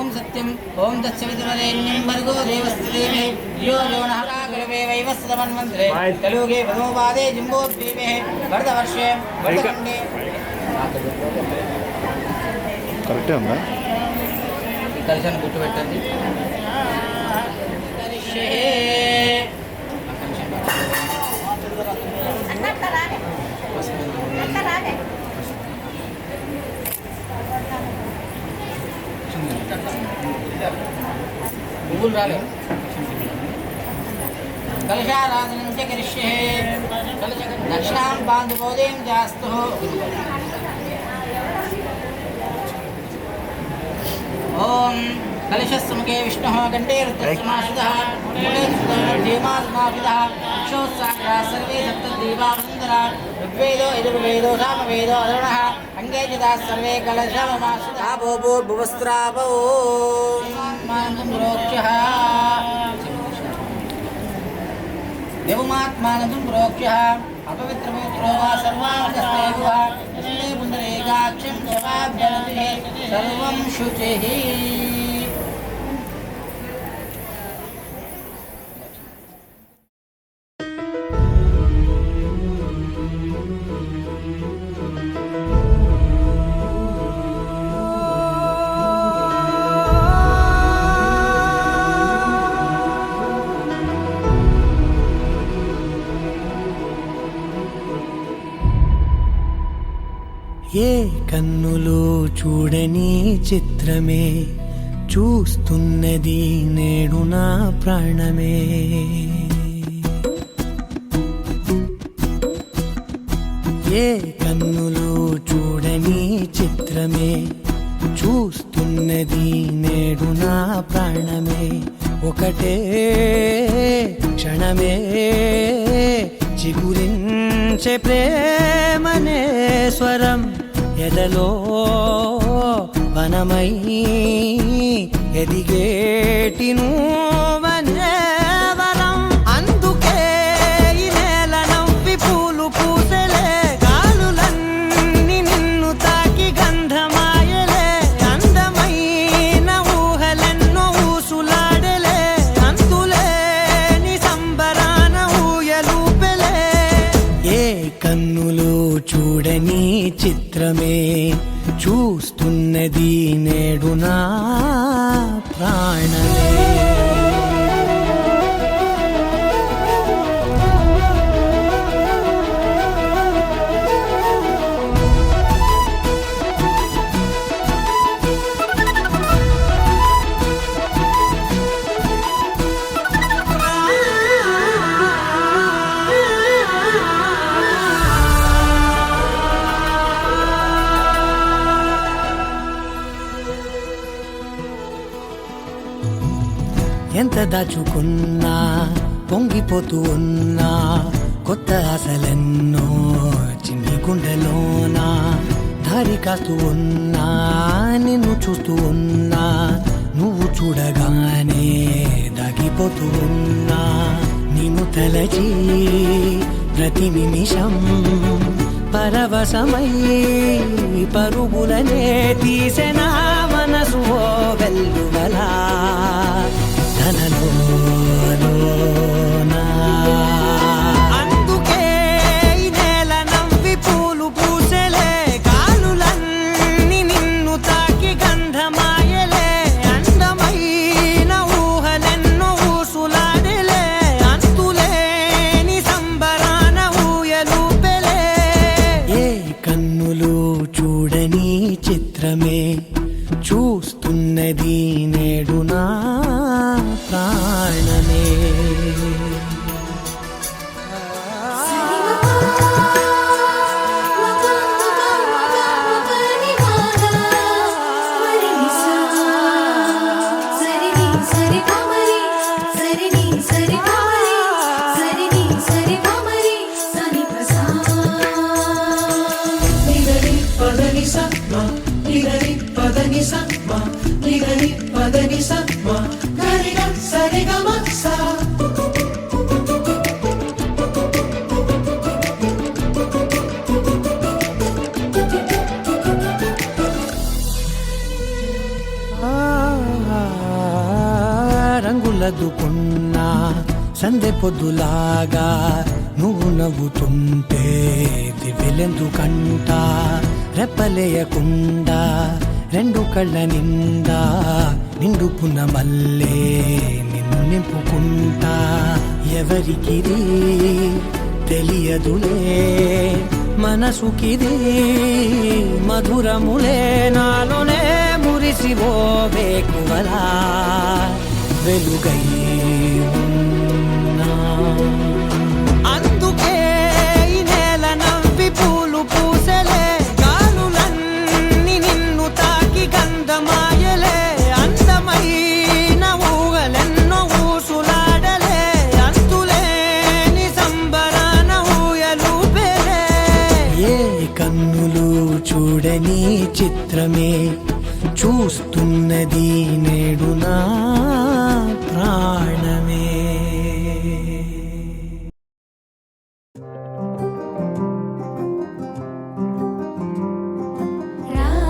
ओम सत्यम ओम तत्सवितुर्वरेण्यं भर्गो देवस्य धीमहि धियो यो नः प्रचोदयात् वैवस्वतमन्वन्तरे कलियुगे प्रथमपादे जिम्बोद्वीपे भरतवर्षे भरतखण्डे కరెక్టే ఉందా కలిసాను గుర్తుపెట్టండి भूल रहा कलशाराधनं च करिष्ये दक्षिणां बान्धवोदयं जास्तु ओम कलशस्मुखे विष्णुः कंठे रुद्रस्माश्रितः मूले धीमात्माविदः अक्षोत्साग्रः सर्वे सप्तदीपावसुन्दरा ऋग्वेदो यजुर्वेदो सामवेदो अरुणः अंगे चिदाः सर्वे कलशममाश्रितः भूर्भुवस्त्रावो मानं प्रोक्ष्यः देवमात्मानं प्रोक्ष्यः अपवित्रपवित्रो वा सर्वाङ्गस्तेभुवः कृष्णे पुण्डरीकाक्षं जवाभ्यनतिः सर्वं शुचिः ఏ కన్నులు చూడని చిత్రమే చూస్తున్నది నేడు నా ప్రాణమే ఏ కన్నులు చూడని చిత్రమే చూస్తున్నది నేడు నా ప్రాణమే ఒకటే క్షణమే చిగురించే ప్రేమనే స్వరం ఎదలో వనమై ఎదిగేటి నువ్వనే వరం. అందుకే ఈ నేల నవ్వి పూలు పూసెలే, గాలులన్నీ నిన్ను తాకి గంధమాయలే, అందమైన ఊహలెన్నో ఊసులాడలే, అంతులేని సంబరాన ఊయలూపెలే. ఏ కన్నులు చూడని చిత్రమే చూస్తున్నది నేడు నా ప్రాణమే. ఎంత దాచుకున్నా పొంగిపోతూ ఉన్నా, కొత్త ఆశలెన్నో చిన్ని గుండెలోనా దారి కాస్తూ ఉన్నా, నిన్ను చూస్తూ ఉన్నా, నువ్వు చూడగానే దాగిపోతూ ఉన్నా. నిన్ను తలచి ప్రతి నిమిషం పరవశమై పరుగులనే తీసెన మనసు ఓ వెల్లువలా తనలోనా. అందుకే ఈ నేల నవ్వి పూలు పూసెలే, గాలులన్నీ నిన్ను తాకి గంధమాయలే, అందమైన ఊహలెన్నో ఊసులాడలే, అంతులేని సంబరాన ఊయలూపెలే. ఏ కన్నులు చూడని చిత్రమే చూస్తున్నది నేడు నా ప్రాణమే. రంగులదుకున్నా సందె పొద్దులాగా నువ్వు నవ్వుతుంటే దివ్వెలెందుకంట, రెప్పలేయకుండా రెండు కళ్ళ నిండా నిండుకున్న మల్లే నిన్ను నింపుకుంటా. ఎవరికిది తెలియదులే మనసుకిది మధురములే, నాలోనే మురిసివో వేకువలా వెలుగై ఉన్నా. అందుకే ఈ నేల నవ్వి పూలు పూసెలే, గాలులన్నీ నిన్ను తాకి గంధమాయలే, అందమైన ఊహలెన్నో ఊసులాడలే, అంతులేని సంబరాన ఊయలూపెలే. ఏ కన్నులు చూడని చిత్రమే చూస్తున్నది నేడు నా ప్రాణమే.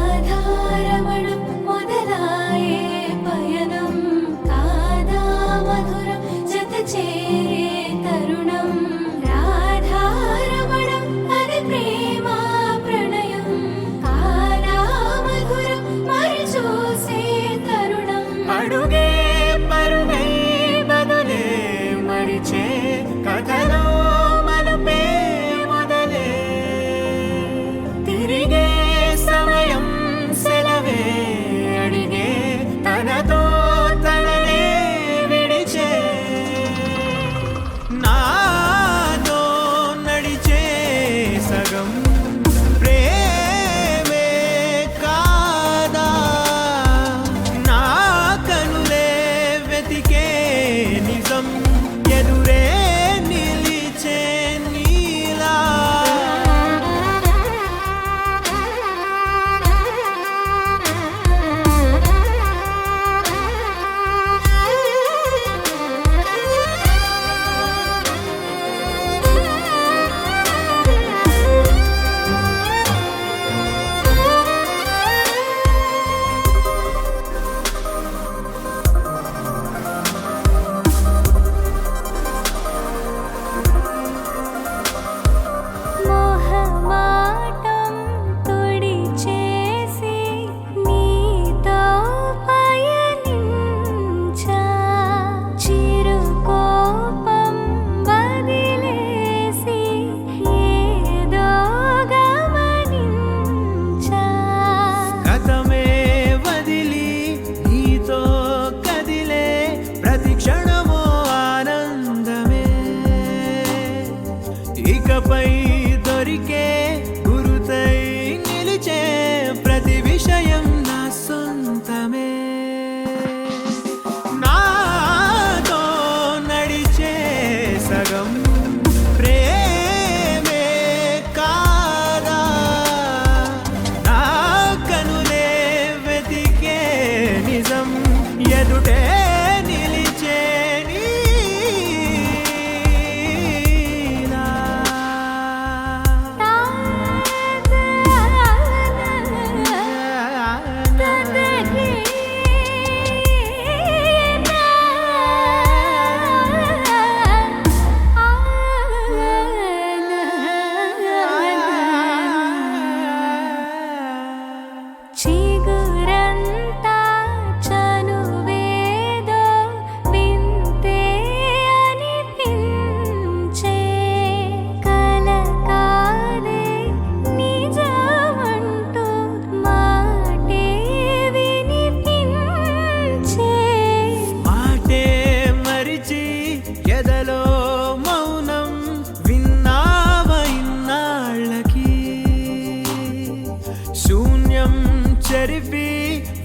రాధారమణం మొదలాయే పయనం, కాదా మధురం జత చేరే తరుణం. రాధారమణం అది ప్రేమ ప్రణయం, కాదా మధురం మరి చూసే తరుణం. అడుగే పరుగై బదులే మరిచే కథలో మలుపే మొదలే, తిరిగే సమయం సెలవే అడిగే తనతో తననే విడిచే, నాతో నడిచే సగం ప్రేమే కాదా, నా కనులే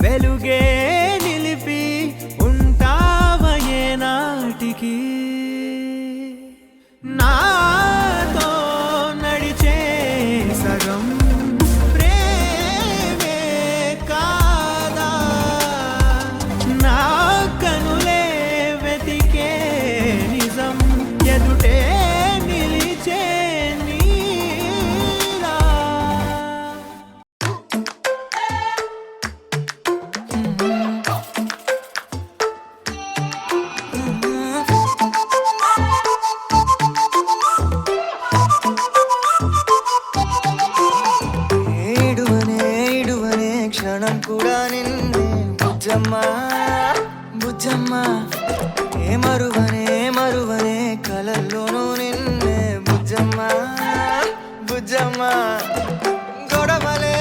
వెలుగే నిలిపి ఉంటావయే నాటికి నాతో నడిచే సగం ప్రేమే కాదా నా కనులే వెతికే నిజం ఎదుటే నిలిచే నీలా ఏడువనే క్షణం కూడా నిన్నే బుజ్జమ్మ బుజ్జమ్మ ఏ మరువనే కలల్లోనూ నిన్నే బుజ్జమ్మ బుజ్జమ్మ గొడవలే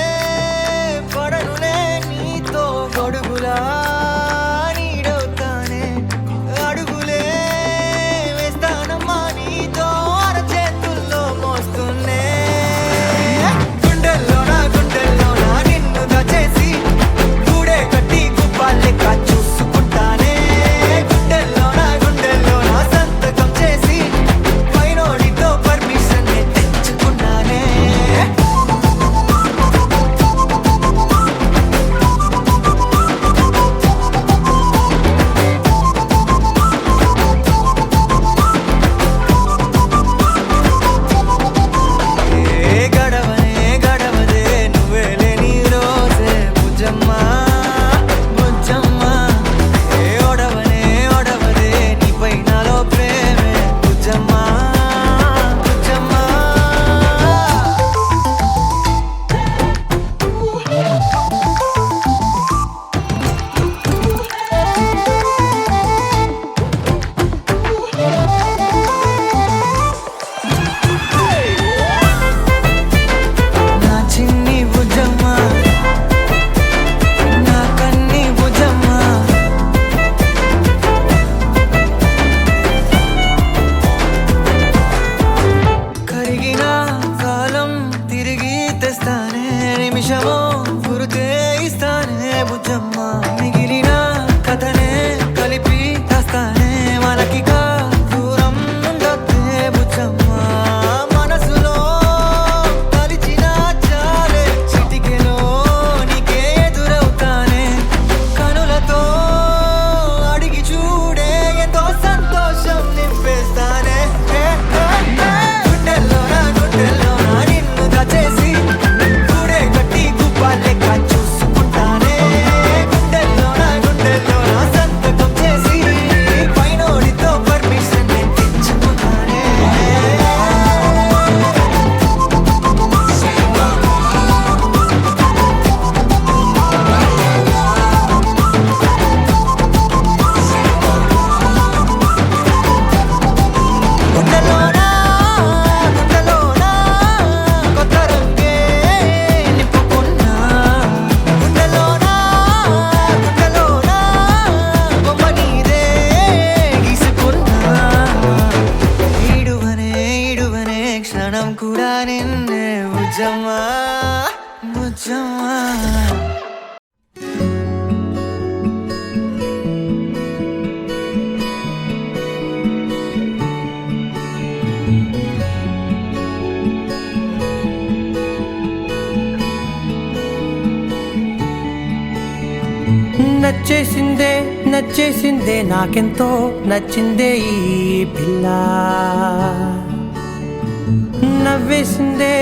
పడనులే నీతో గొడుగులా నీడవుతానే అడుగులే వేస్తానమ్మా నీతో అరచేతుల్లో మోస్తున్నే గుండెల్లోనా నిన్ను దాచేసి గూడే కట్టి గుప్పాలెక్క చూసుకుంటానే గుండెల్లోనా సంతకం చేసి పైనోడితో పర్మిషన్ తెచ్చుకున్నానే ఏ గడవదే నువ్వే లేని రోజే బుజ్జమ్మ బుజ్జమ్మ ఏ ఒడవదే నీపై నాలో ప్రేమే బుజ్జమ్మ బుజ్జమ్మ నా చిన్ని బుజ్జమ్మ నా కన్ని బుజ్జమ్మ కరిగిన కాలం తిరిగి తెస్తానే నిమిషమో గురుతే ఇస్తానే బుజ్జమ్మ మిగిలిన కథనే కలిపి తెస్తానే మనకిక దూరం ఉండొద్దే బుజ్జమ్మ మనసులో తలిచిన చాలే చిటికెలో నీకే ఎదురవుతానే కనులతో అడిగి చూడే ఎంతో సంతోషం నింపేస్తానే గుండెల్లోనా నిన్ను దాచేసి గూడే కట్టి గుప్పాలెక్క చూసుకుంటానే గుండెల్లోనా సంతకం చేసి పైనోడితో పర్మిషన్ తెచ్చుకున్నానే గుండెలోనా కొత్త రంగే నింపుకున్నా గుండెలోనా బొమ్మ నీదే గీసుకున్నా ఈడువనే క్షణం కూడా నిన్నే బుజ్జమ్మ బుజ్జమ్మ నచ్చేసిందే నాకెంతో నచ్చిందే ఈ పిల్ల నవ్వేసిందే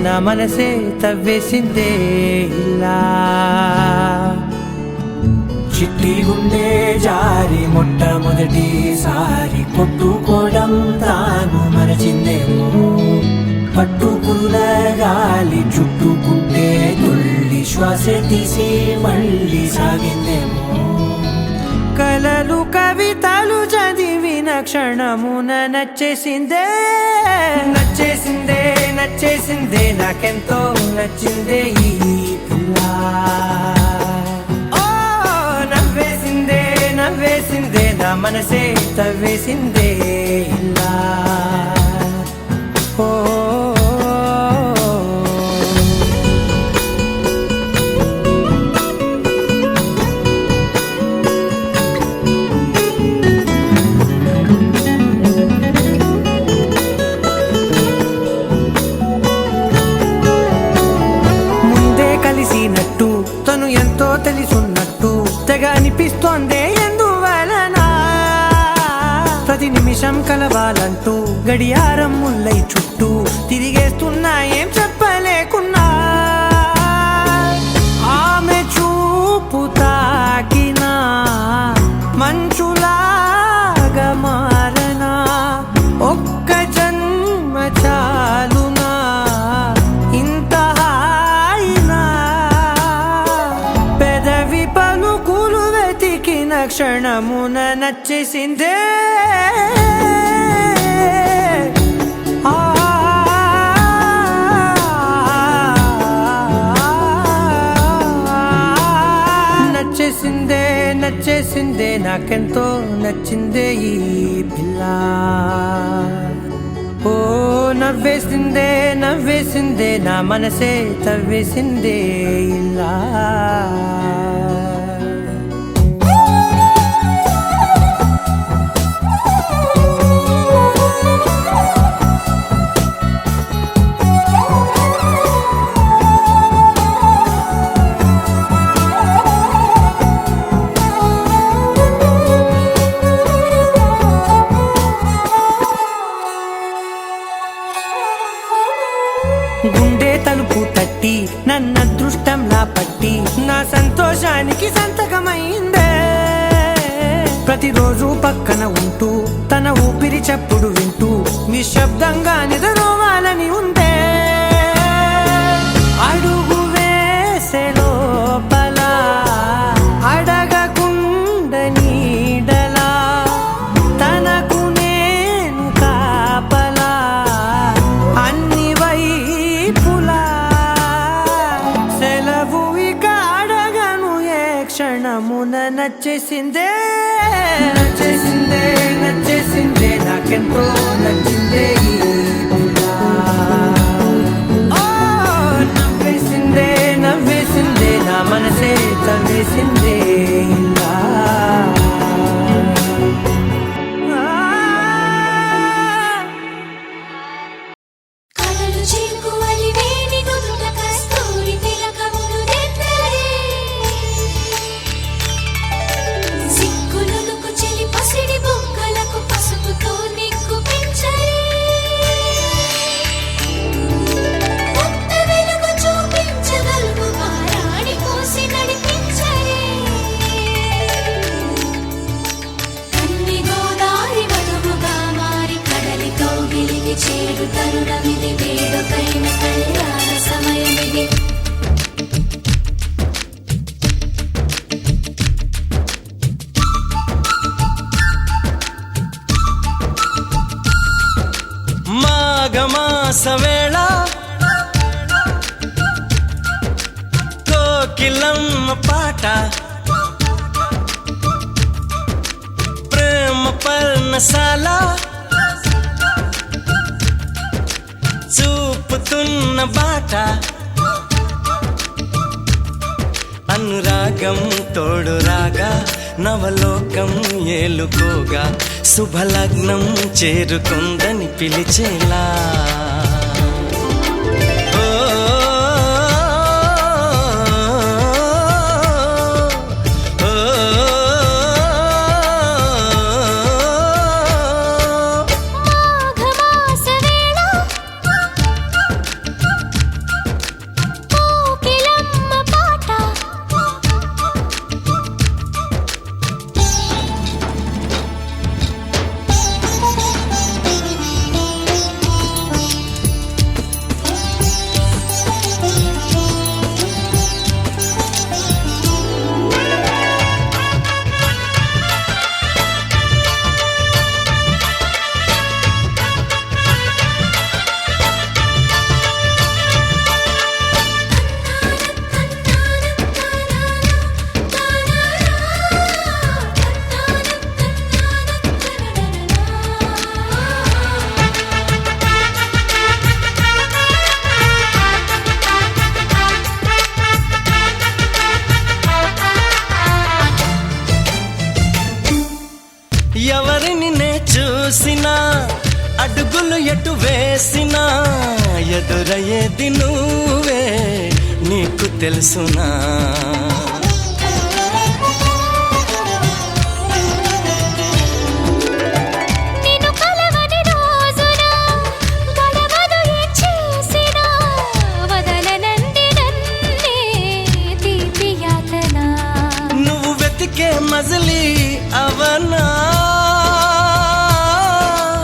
నా మనసే తవ్వేసిందే ఇలా చిట్టి గుండె జారి మొట్టమొదటిసారి కొట్టుకోవడం తాను మరచిందేమో పట్టుకున్న గాలి చుట్టుకుంటే తుల్లి శ్వాస తీసి మళ్ళీ సాగిందేమో కలలు కవితలు చదివిన క్షణమున నచ్చేసిందే నాకెంతో నచ్చిందే ఈ పిల్ల నవ్వేసిందే నా మనసే తవ్వేసిందే ఇలా ఓ ఎంతో తెలుసున్నట్టు తెగ అనిపిస్తోందే ఎందువలన ప్రతి నిమిషం కలవాలంటూ గడియారం ముల్లై చుట్టూ తిరిగేస్తున్నా ఏం చెప్పలేకున్నా ఆమె చూపు తాకినా మంచులాగా మారనా ఒక్క జన్మ చాలునా ఇంత హాయినా పెదవి పలుకులు వెతికిన క్షణమున నచ్చేసిందే నచ్చేసిందే నచ్చేసిందే నాకెంతో నచ్చిందే ఈ పిల్ల ఓ నవ్వేసిందే నవ్వేసిందే నా మనసే తవ్వేసిందే ఇలా గుండె తలుపు తట్టి నన్న అదృష్టంలా పట్టి నా సంతోషానికి సంతకమైందే ప్రతిరోజు పక్కన ఉంటూ తన ఊపిరి చప్పుడు వింటూ నిశ్శబ్దంగా నిద్రోవాలని ఉందే అడుగు వేసే లోపల అడగకుండ నీడలా తనకు నేను కాపలా అన్ని వైపులా సెలవు ఇక అడగను ఏ క్షణమున నచ్చేసిందే నచ్చేసిందే నచ్చేసిందే నాకెంతో నచ్చిందే ఈ పిల్ల. ఓ నవ్వేసిందే నవ్వేసిందే నా మనసే తవ్వేసిందే ఇలా కలలు చిక్కువలి వేని నుదుట కస్తూరి తిలకములు దిద్దరే సిగ్గులుకు చెలి పసిడి బొక్కలకు పసుపుతో నిగ్గు పెంచరే కొత్త వెలుగు చూపించగలుగు మారాడి కోసి నడిపించరే కన్ని గోదారి వధువుగా మారి కడలి కౌగిలికి చేరు తరుణమిది వేడుకైన కళ్యాణ సమయమిది మాఘమాస వేళ కోకిలమ్మ పాట ప్రేమ పర్ణశాల చూపుతున్న బాట అనురాగం తోడు రాగా నవలోకం ఏలుకోగా శుభలగ్నం చేరుకుందని పిలిచేలా ఓ, ఓ, మాఘమాస వేళ కోకిలమ్మ పాట ఎవరిని నే చూసినా అడుగులు ఎటు వేసినా ఎదురయ్యేది నువ్వే నీకు తెలుసునా మజిలీ అవనా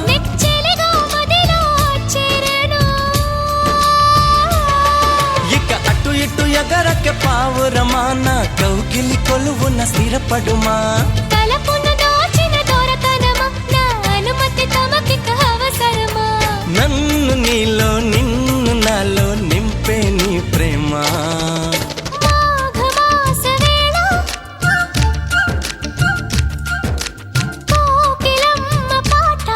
నెచ్చెలిగా మదిలో చేరను ఇక అటు ఇటు ఎగరక పావురమా నా కౌగిలి కొలువున స్థిరపడుమా తలపున దాచిన దొరకనమా నా అనుమతి తమకిక అవసరమా నన్ను నీలో నిన్ను నాలో నింపే నీ ప్రేమ మాఘమాస వేళ కోకిలమ్మ పాట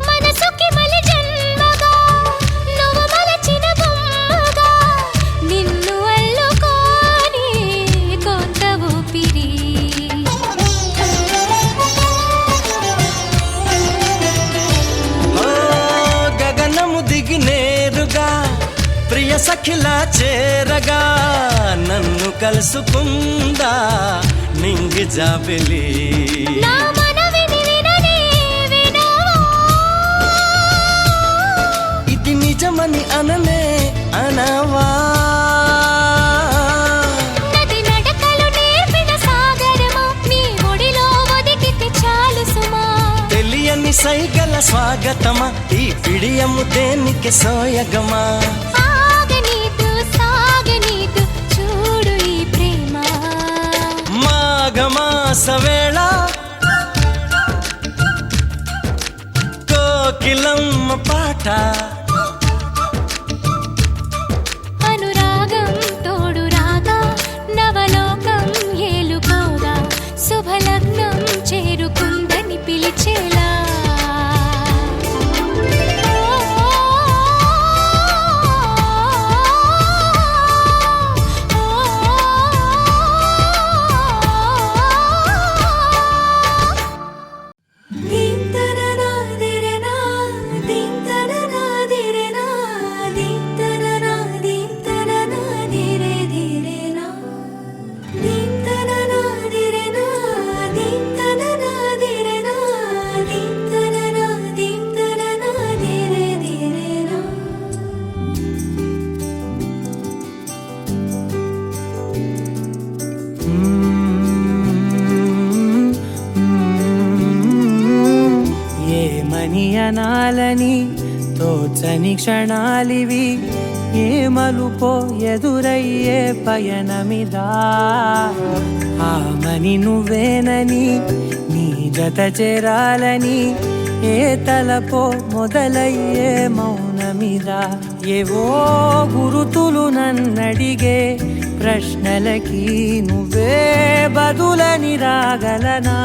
మనసుకి మలి జన్మగా నువ్వు మలచిన బొమ్మగా నిన్ను అల్లుకోని కొంత ఊపిరి ఓ గగనము దిగి నేరుగా ప్రియ సఖిలా చేరగా నన్ను కలుసుకుందా నింగి జాబిలి నా మనవిని విననే వినవా ఇది నిజమని అననే అనవా నది నడకలు నేర్పిన సాగరమా నీ ఒడిలో ఒదిగితే చాలు సుమా తెలియని సైగల స్వాగతమా ఈ పిడియము దేనికి సోయగమా ఆగనీదు సాగనీదు చూడు ఈ ప్రేమ మాఘమాస వేళ కోకిలమ్మ పాట అనురాగం తోడు రాగా నవలోకం ఏలుకోగా శుభలగ్నం చేరుకుందని పిలిచేలా ఏమని అనాలని తోచని క్షణాలివి ఏ మలుపో ఎదురయ్యే పయనమిదా ఆమని నువ్వేనని నీ జత చేరాలని ఏ తలపో మొదలయ్యే మౌనమిదా ఏవో గురుతులు నన్నడిగే ప్రశ్నలకి నువ్వే బదులని రాగలనా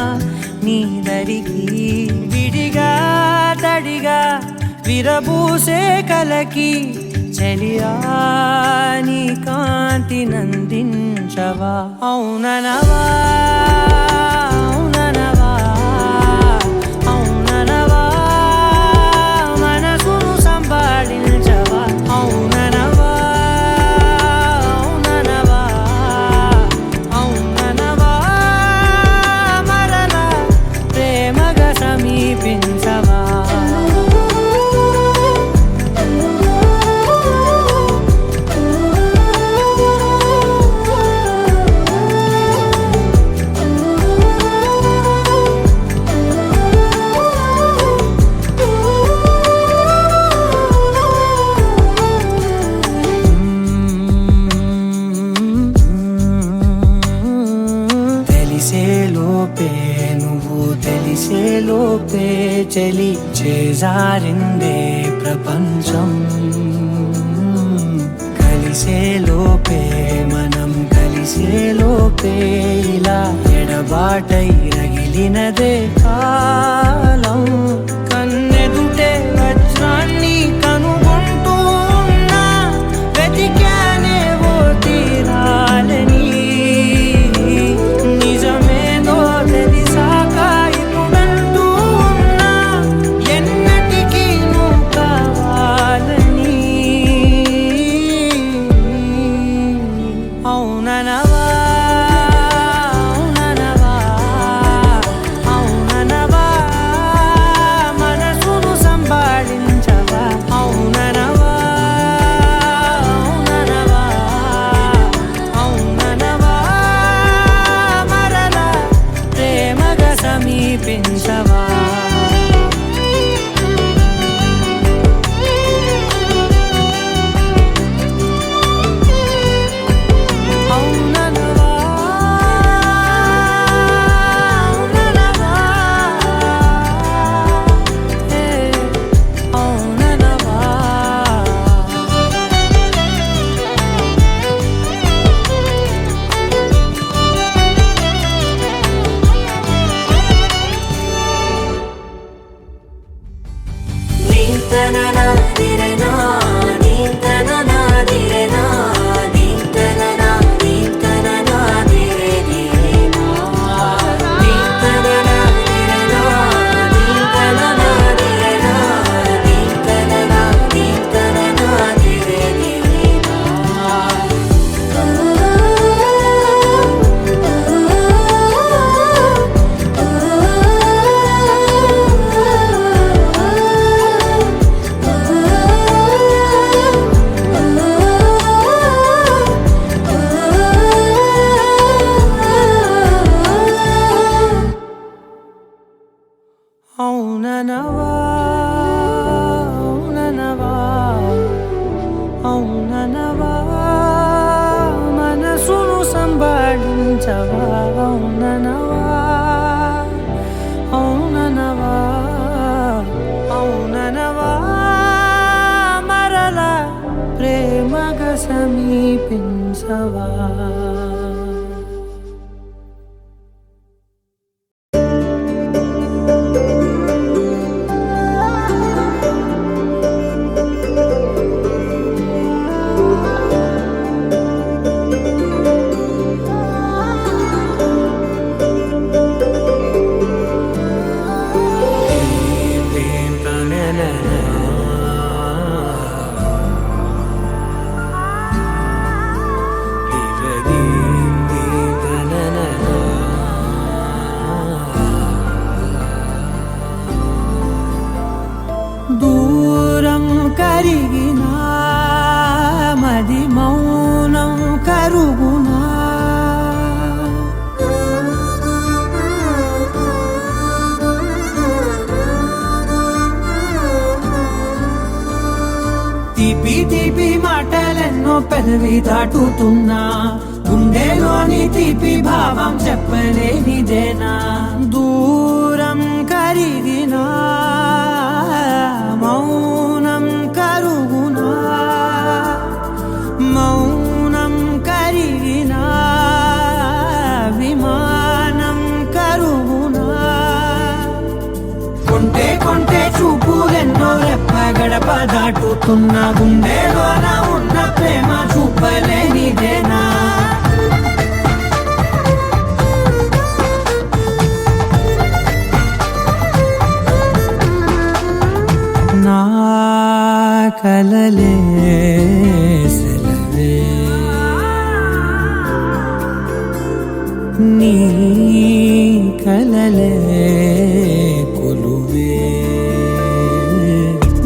నీ దరికి విడిగా తడిగా విరబూసే కలకి చెలియా నీ కాంతి నందించవా అవుననవా అవుననవా అవుననవా మనసును సంపాదించవా అవుననవా అవుననవా అవుననవా మరలా ప్రేమగా సమీపించవా చేజారిందే ప్రపంచం కలిసే లోపే మనం కలిసే లోపే ఇలా ఎడబాటై రగిలినదే కాలం కన్నెదుటే వజ్రాన్ని కనుగొంటూ ఉన్నా వెతికానే ఓ తీరాలని నిజమేదో తెలిసాక ఇప్పుడంటూ ఉన్నా ఎన్నటికీ నువ్వు కావాలని అవుననవా అవుననవా మనసును సంభాళించవా అవుననవా అవుననవా మరలా ప్రేమగా సమీపించవా అవుననవా అవుననవా అవుననవా అవుననవా మనసును సంభాళించవా అవుననవా అవుననవా మరలా ప్రేమగా సమీపించవా దూరం కరిగినా మది మౌనం కరుగునా తీపి తీపి మాటలెన్నో పెదవి దాటుతున్నా గుండెలోని తీపి భావం చెప్పలేనిదేనా దూరం కరిగినా మౌనం కరుగునా మౌనం కరిగినా విమానం కరుగునా కొంటే కొంటే చూపులెన్నో రెప్ప గడప దాటుతున్న గుండెలోన ఉన్న ప్రేమ చూపలేనిదేనా నా కలలే సెలవే నీ కలలే కొలువే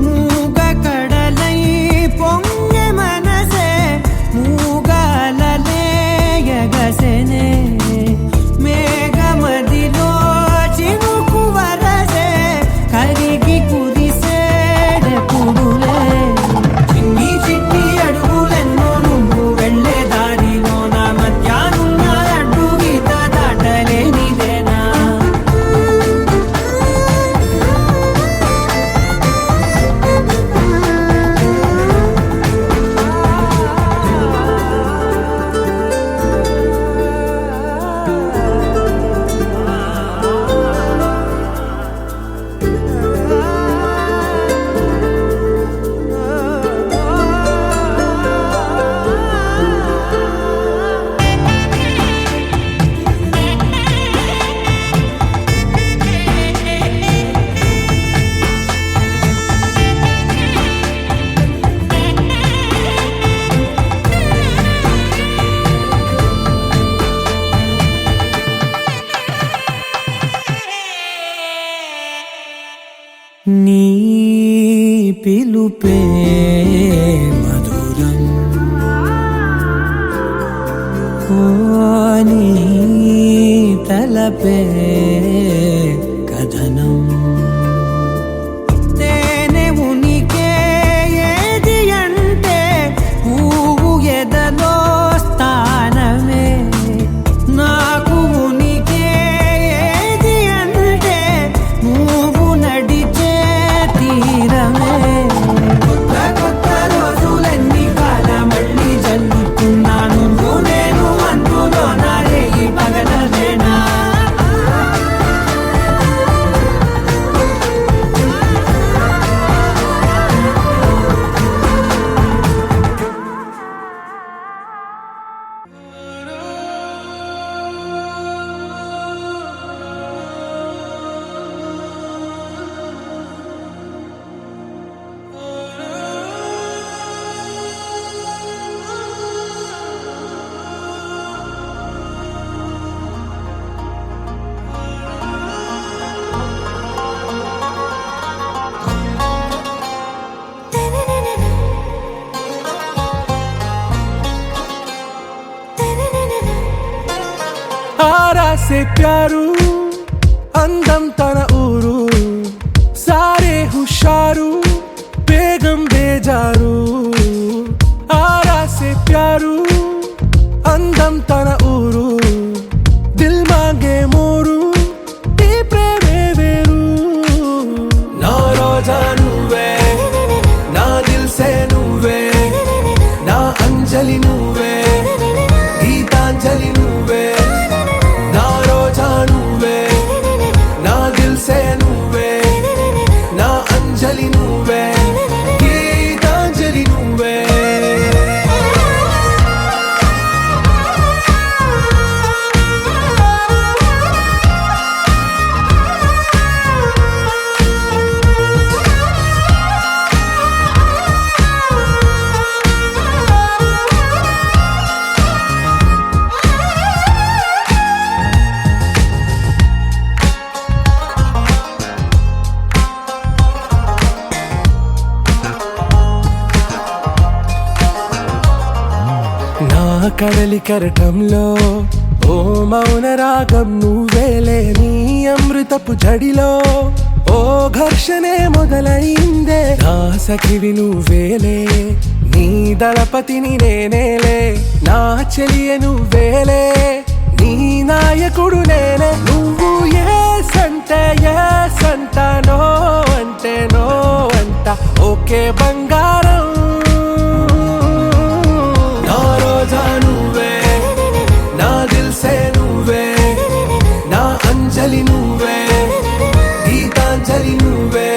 మూగ కడలై పొంగె మనసే మూగలలే ఎగసెనే మేఘమదిలో చినుకు వరసే కరిగి కురిసేడెప్పుడులే చిన్ని చిన్ని అడుగులెన్నో నువ్వు వెళ్ళే దారిలో నా మధ్యాహ్నం అడ్డు గీత దాటలేనిదేనా చూపే మధురం ఓ నీ తలపే కథనం తేనె ఉనికే ఏది అంటే పువ్వు ఎదలో స్థానమే నాకు ఉనికే ఏది అంటే నువ్వు నడిచే తీరమే కొత్త కొత్త రోజులన్నీ కాల మళ్ళీ జల్లుతున్నాను నేను అందులో నారే ఈ పగలవేనా आरा से प्यारू अंदम तन ऊरू सारे हुशारू बेगम बेजारू आरा से प्यारू अंदम तन ऊरू दिल मांगे मोरू ఈ ప్రేమే వేరు నా రోజా నువ్వే నా దిల్ సే నువ్వే నా అంజలి నువ్వే గీతాంజలి నువ్వే నా రోజా నువ్వే నా దిల్ సే నువ్వే నా అంజలి నువ్వే గీతాంజలి నువ్వే నా కడలి కరటంలో ఓ మౌన రాగం నువ్వేలే నీ అమృతపు జడిలో ఓ ఘర్షణే మొదలైందే నా సఖివి నువ్వేలే నీ దళపతిని నేనేలే నా చెలియ నువ్వేలే నీ నాయకుడు నేనే నువ్వు ఏ సంట నో అంటే నో అంట ఓకే బంగారం నా రోజా నువ్వే నా దిల్ సే నువ్వే నా అంజలి నువ్వే గీతాంజలి నువ్వే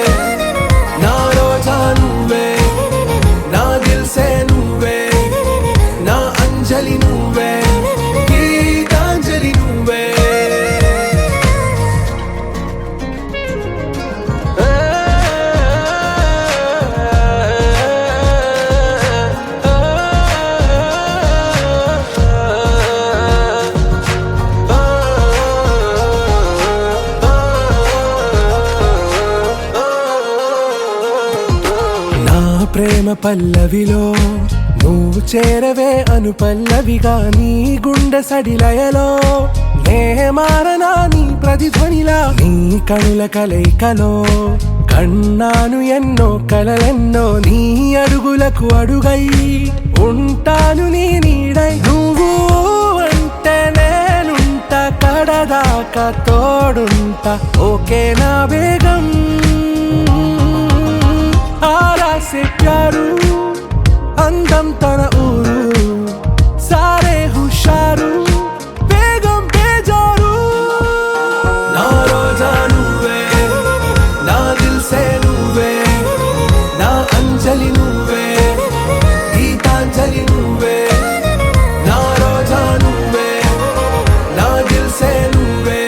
నా రోజా నువ్వే నా దిల్ సే నువ్వే నా అంజలి నువ్వే గీతాంజలి నువ్వే నా ప్రేమ పల్లవిలో నువ్వు చేరవే అను పల్లవిగా నీ గుండె సడిలయలో నే మారనా నీ ప్రతిధ్వనిలా నీ కనుల కలయికలో కన్నాను ఎన్నో కలలెన్నో నీ అడుగులకు అడుగై ఉంటాను నీ నీడై నువ్వు అంటే నేనుంట కడదాకా తోడుంటా ఓకే నా బేగం आरा से प्यारू अंदम तन ऊरू सारे हुशारू बेगम बेजारू ना रोजा నువ్వే నా దిల్ సే నువ్వే నా అంజలి నువ్వే గీతాంజలి నువ్వే నా రోజా నువ్వే నా దిల్ సే నువ్వే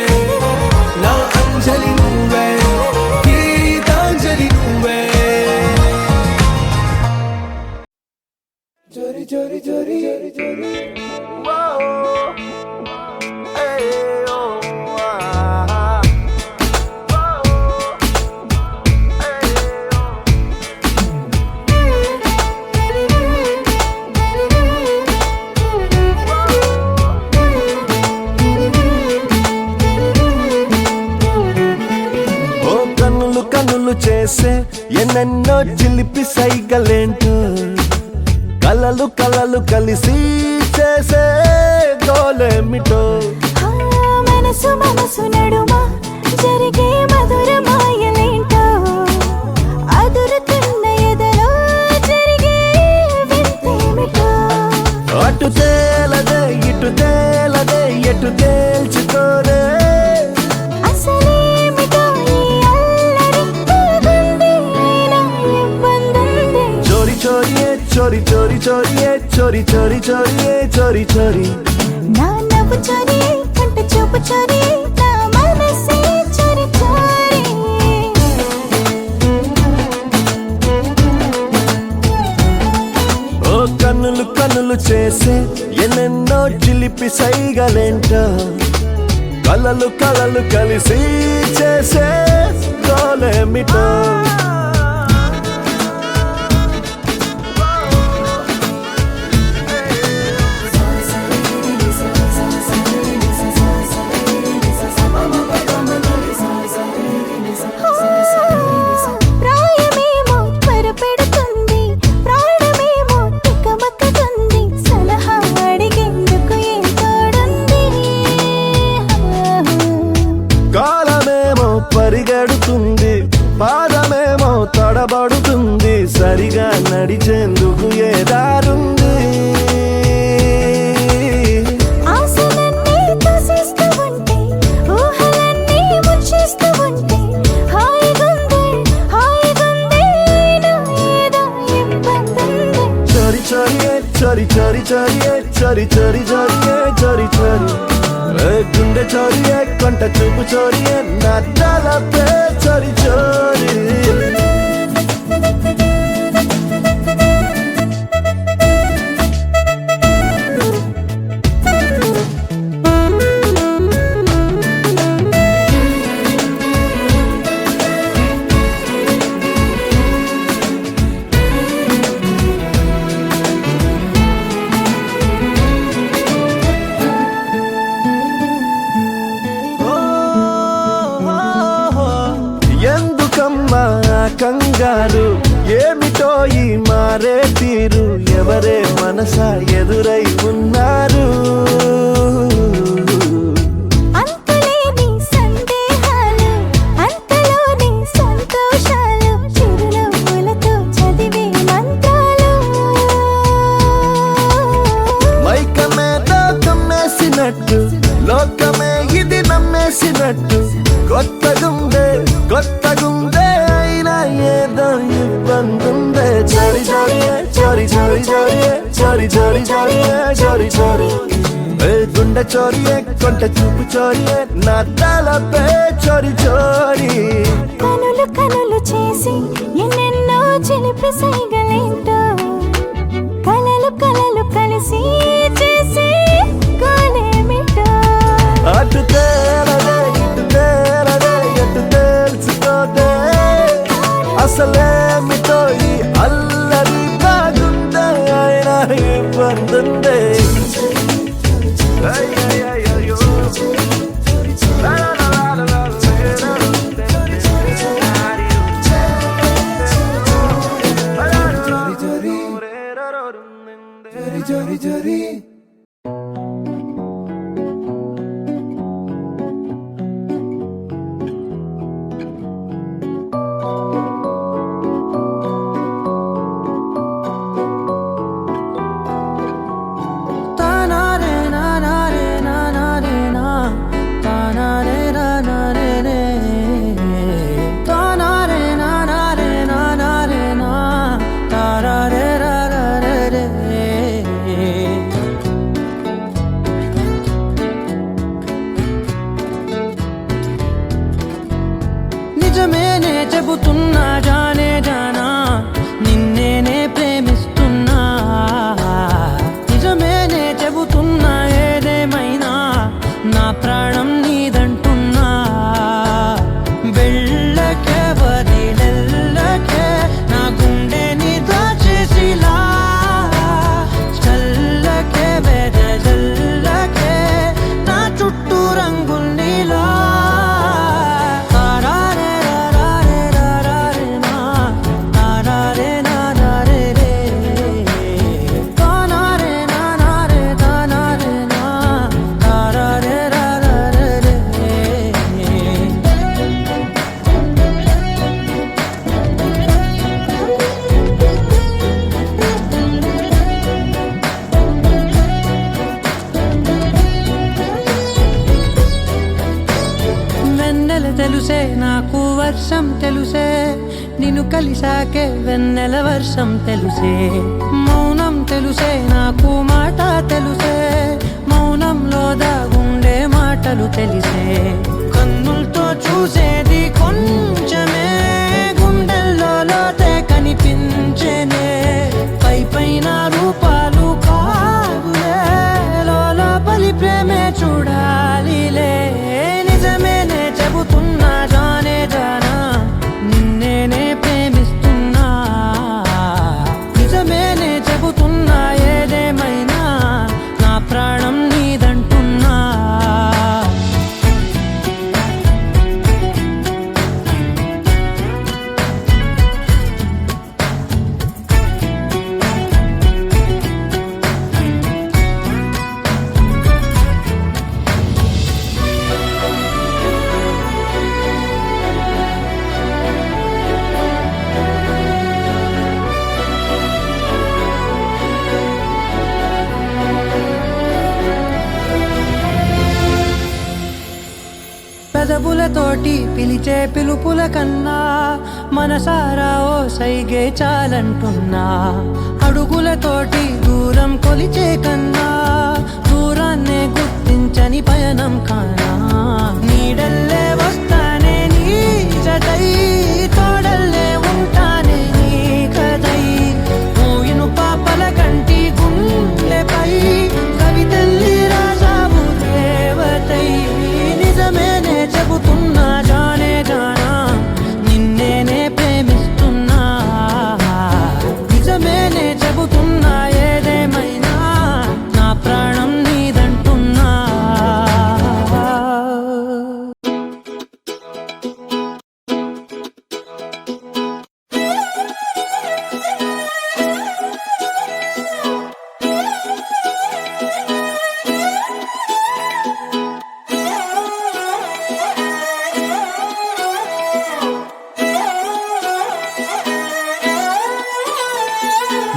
నా అంజలి నువ్వే గీతాంజలి నువ్వే Jori jori jori jori jori whoa hey oh ah whoa hey oh చేసే ఎన్నెన్నో చిలిపి సైగలేంటో కలలు కలలు కలిసి చేసే గోలేమిటో ఆ మనసు మనసు నడుమా జరిగే మధుర మాయలేంటో అదురుతున్న ఎదలో జరిగే వింతేమిటో అటు తేలదే ఇటు తేలదే ఎటు తేల్చుకోదే అసలేమిటో ఈ అల్లరి బాగుంది నా ఇబ్బందుంది చోరీ చోరీయే చోరీ చోరీ చోరీయే చోరీ చోరీ చోరీయే చోరీ చోరీ నా నవ్వు చోరీ కంట చూపు చోరీ నా మనసే చోరీ చోరీ ఓ కన్నులు కన్నులు చేసే ఎన్నెన్నో చిలిపి సైగలేంటో కలలు కలలు కలిసి చేసే గోలేమిటో ప్రాయమేమో త్వరపెడుతుంది ప్రాణమేమో తికమకతుంది సలహా అడిగేందుకు ఏం తోడుంది కాలమేమో పరిగెడుతుంది పాదమేమో తడబడుతుంది సరిగా నడిచేందుకు ఏ దారుంది ఆశలన్నీ తోసేస్తూ ఉంటే ఊహలన్నీ ముంచేస్తూ ఉంటే హాయిగుంది హాయిగుంది నా ఏదో ఇబ్బందుంది చోరీ చోరీయే చోరీ చోరీ చోరీయే చోరీ చోరీ చోరీయే చోరీ చోరీ ఏ గుండె చోరీయే కొంట చూపు చోరీయే నా తలపే చోరీ చోరీ ఎందుకమ్మా కంగారు ఏమిటో ఈ మారే తీరు ఎవరే మనసా ఎదురై ఉన్నారు అంతులేని సందేహాలు అంతలోని సంతోషాలు చిరునవ్వులతో చదివే మంత్రాలు మైకమేదో కమ్మేసినట్టు లోకమే ఇది నమ్మేసినట్టు కొత్తగుందే అయినా ఏదో ఇబ్బందుందే చోరీ చోరీయే చోరీ చోరీ చోరీయే చోరీ చోరీ చోరీయే చోరీ చోరీ ఏ గుండె చోరీయే కొంట చూపు చోరీయే నా తలపే చోరీ చోరీ కనులు కనులు చేసి ఎన్నెన్నో చిలిపి సైగలేంటో కలలు కలలు కలిసి చేసి గోలేమిటో అటు తేలదే ఇటు తేలదే ఎటు తేల్చుకోదే అసలేమిటో ఈ అల్లరి బాగుందే అయినా ఇబ్బందుందే అయ్యయ్యయ్యో. లా లా లా లా లా లా వర్షం తెలుసే నిన్ను కలిసాకే వెన్నెల వర్షం తెలుసే మౌనం తెలుసే నాకు మాట తెలుసే మౌనంలో దాగుండే మాటలు తెలిసే కన్నులతో చూసేది కొంచెమే గుండెల్లో లోతే కనిపించేనే పై పైన రూపాలు కాదులే లోపలి ప్రేమే చూడాలిలే నిజమేనే చెబుతున్నా జానే జానా నిన్నేనే ప్రేమిస్తున్నా నిజమేనే చెబుతున్నా ఏదేమైనా నా ప్రాణం నీదంటున్నా పెదవులతోటి పిలిచే పిలుపుల కన్నా మనసారా ఓ సైగే చాలంటున్నా అడుగులతోటి దూరం కొలిచే కన్నా దూరాన్నే గుర్తించని పయనం కానా నీడల్లే వస్తానే నీ జతై తోడల్లే ఉంటానే నీ కదై మూయిను పాపల కంటి గుండెపై కవితల్లి రాజావు దేవతై నిజమేనే చెబుతున్నా జానే జానా నిన్నేనే ప్రేమిస్తున్నా నిజమేనే చెబుతున్నా ఏదేమైనా నా ప్రాణం నీదంటున్నా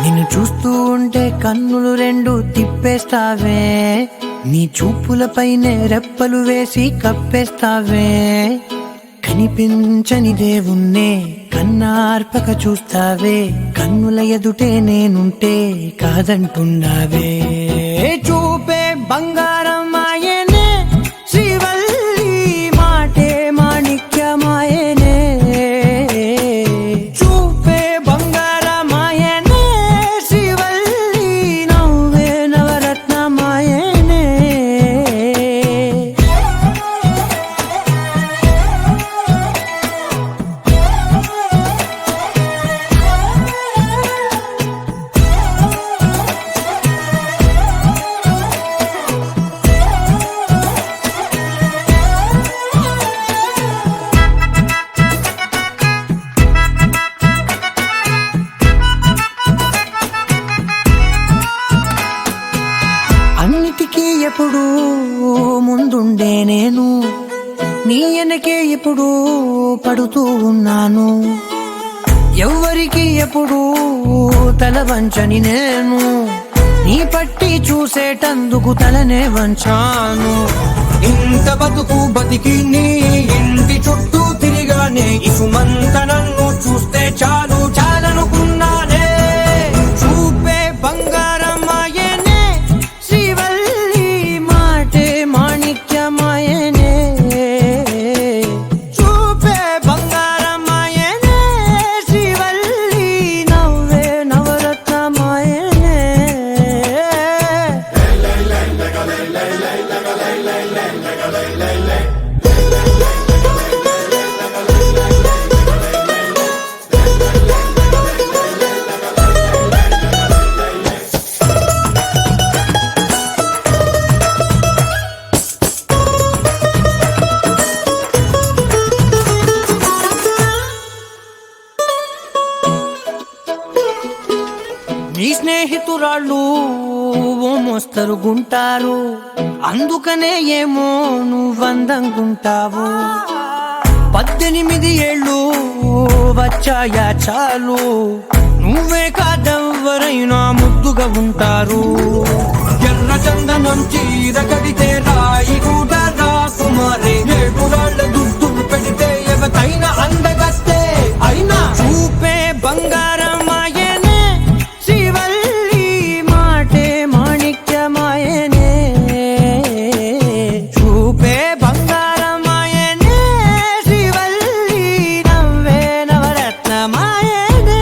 నిన్ను చూస్తూ ఉంటే కన్నులు రెండు తిప్పేస్తావే నీ చూపులపైనే రెప్పలు వేసి కప్పేస్తావే కనిపించని దేవుణ్ణే కన్నార్పక చూస్తావే కన్నుల ఎదుటే నేనుంటే కాదంటున్నావే చూపే బంగారం ఆయనే శ్రీవల్లి మాటే మాణిక్యమాయనే చూపే బంగారమాయనే శ్రీవల్లి నవ్వే నవరత్నమాయనే అన్నిటికీ ఎప్పుడు ముందుండే నేను నీ వెనకే ఎప్పుడు పడుతూ ఉన్నాను ఎవ్వరికి ఎప్పుడు తల వంచని నేను నీ పట్టి చూసేటందుకు తలనే వంచాను ఇంత బతుకు బతికి నీ ఇంటి చుట్టూ తిరిగానే ఇసుమంత నన్ను చూస్తే చాలు చాలనుకున్నానే చూపే బంగారమాయనే శ్రీవల్లి మాటే మాణిక్యమాయనే చూపే బంగారమాయనే శ్రీవల్లి నవ్వే నవరత్నమాయనే నీ స్నేహితురాళ్ళు ఓ మోస్తరుగుంటారు అందుకనే ఏమో నువ్వందంగుంటావు 18 ఏళ్ళు వచ్చాయా చాలు నువ్వే కాదెవ్వరైనా ముద్దుగా ఉంటారు ఎర్ర చందనం చీర కడితే రాయి కూడా రాకుమారే 7 రాళ్ళ దుద్దులు పెడితే అయినా అందగస్తే అయినా చూపే బంగారమాయనే శ్రీవల్లి మాటే మాణిక్యమాయనే చూపే బంగారమాయనే శ్రీవల్లి నవ్వే నవరత్నమాయనే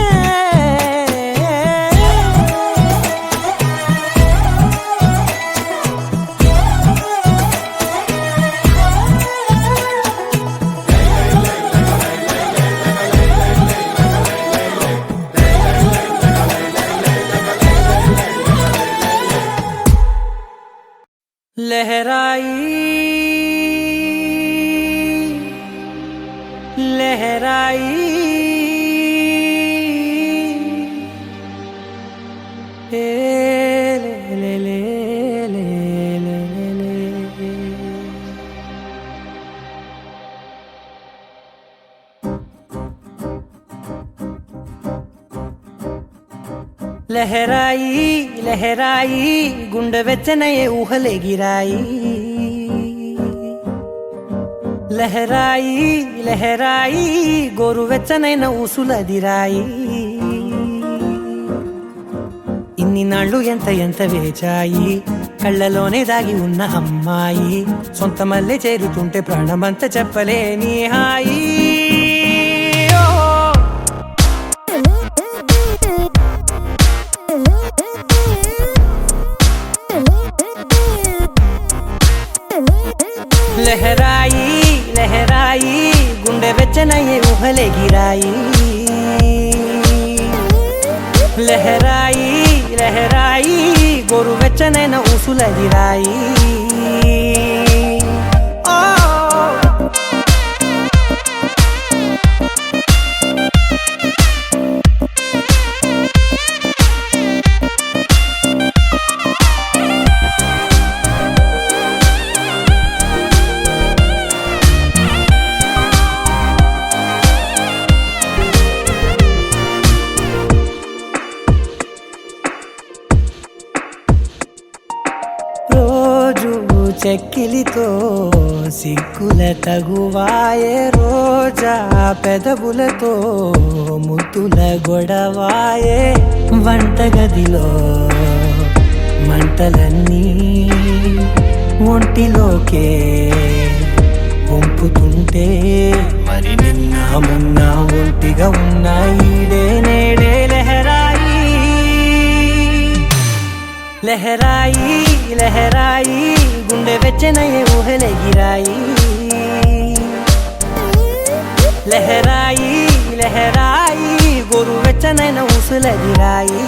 लहराई लहराई ले ले ले ले ले ले లహరాయి లహరాయి గుండె వెచ్చనయే ఊహలే గిరాయి లహరాయి లహరాయి గోరు వెచ్చనైన ఊసులదిరాయి ఇన్ని నాళ్ళు ఎంత ఎంత వేచాయి కళ్ళలోనే దాగి ఉన్న అమ్మాయి సొంత మల్లె చేరుతుంటే ప్రాణమంతా చెప్పలేని హాయి లహరాయి లహరాయి గుండె వెచ్చనయ్యే ఊహలే గిరాయి లహరాయి లహరాయి గోరు వెచ్చనైన ఊసులదిరాయి చెక్కిలితో సిగ్గుల తగువాయే రోజా పెదవులతో ముద్దుల గొడవాయే వంటగదిలో మంటలన్నీ ఒంటిలోకే వంపుతుంటే మరి నిన్న మొన్న ఒంటిగా ఉన్నాయి నేడే లహరాయి లహరాయి లహరాయి గుండె వెచ్చనయ్యే ఊహలే గిరాయి లహరాయి లహరాయి గోరు వెచ్చనైన ఊసులదిరాయి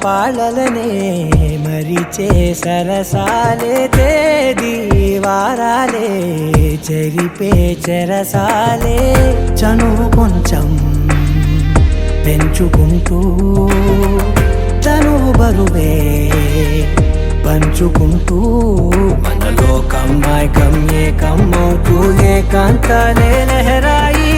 పాలలనే మరిచే సరసాలే తేదీ వారాలే చెరిపే చెరసాలే చనువు కొంచెం పెంచుకుంటూ తనువు బరువే పంచుకుంటూ మనలో కమ్మాయి కమ్మే కమ్మవుతూ ఏకాంతాలే లహరాయి